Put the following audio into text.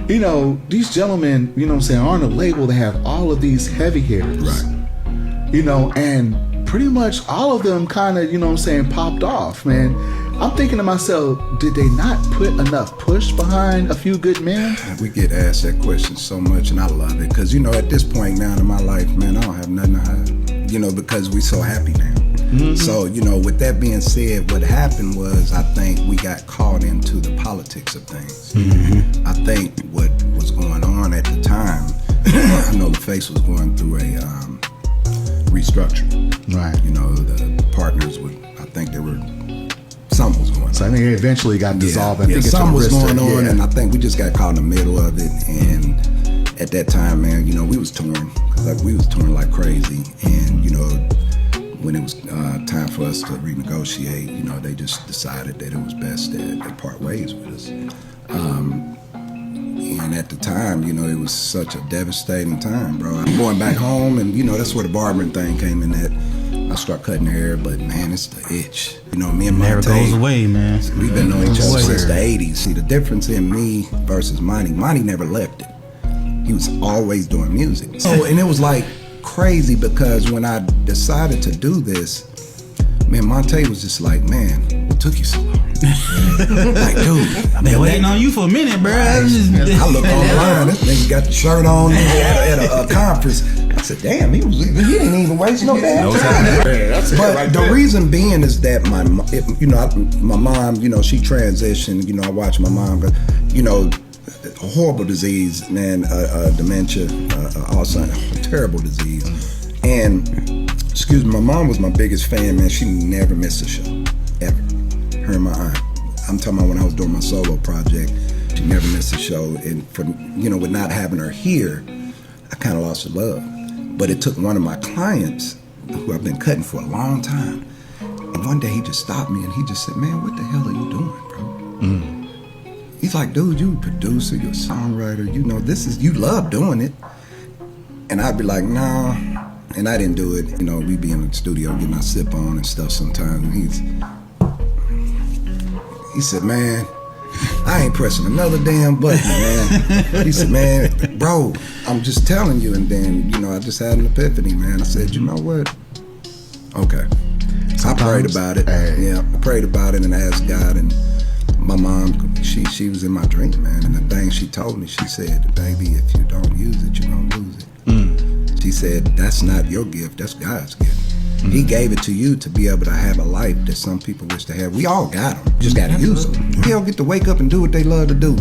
you know, these gentlemen, you know what I'm saying, are on a label that have all of these heavy hitters. Right. You know, and pretty much all of them kind of, you know what I'm saying, popped off, man. I'm thinking to myself, did they not put enough push behind a few good men? We get asked that question so much, and I love it. Because, you know, at this point now in my life, man, I don't have nothing to hide. You know, because we so happy now. Mm-hmm. So, you know, with that being said, what happened was I think we got caught into the politics of things. Mm-hmm. I think what was going on at the time, I know the Face was going through a restructure. Right. You know, the partners would, I think they were, something was going on. So I think it eventually got dissolved. Yeah, something was going on, and I think we just got caught in the middle of it. And at that time, man, you know, we was torn. Like, we was torn like crazy. And, you know, when it was time for us to renegotiate, you know, they just decided that it was best that they part ways with us. And at the time, you know, it was such a devastating time, bro. I'm going back home, and, you know, that's where the barbering thing came in at. I start cutting hair, but man, it's the itch. You know, me and never goes away, man. We've been knowing each other since the 80s. See, the difference in me versus Monty never left it. He was always doing music. So, and it was like crazy because when I decided to do this, man, Monte was just like, man, what took you so long? Like, dude, I've been waiting on you for a minute, bro. I looked online, this nigga got the shirt on at a conference. I said, damn, he didn't even waste no damn time. But the reason being is that my mom, you know, she transitioned. You know, I watched my mom, but, you know, a horrible disease, man, dementia, Alzheimer's, a terrible disease. And, excuse me, my mom was my biggest fan, man. She never missed a show, ever. Her and my aunt. I'm talking about when I was doing my solo project, she never missed a show. And for, you know, with not having her here, I kind of lost her love. But it took one of my clients, who I've been cutting for a long time, and one day he just stopped me and he just said, man, what the hell are you doing, bro? Mm. He's like, dude, you a producer, you're a songwriter, you know, you love doing it. And I'd be like, nah, and I didn't do it. You know, we'd be in the studio getting our sip on and stuff sometimes, and he said, man, I ain't pressing another damn button, man. He said, man, bro, I'm just telling you. And then, you know, I just had an epiphany, man. I said, you know what? Okay. Sometimes, I prayed about it. Yeah, I prayed about it and asked God. And my mom, she was in my dream, man. And the thing she told me, she said, baby, if you don't use it, you're going to lose it. Mm. She said, that's not your gift, that's God's gift. He gave it to you to be able to have a life that some people wish to have. We all got them. Just got to use them. We all get to wake up and do what they love to do.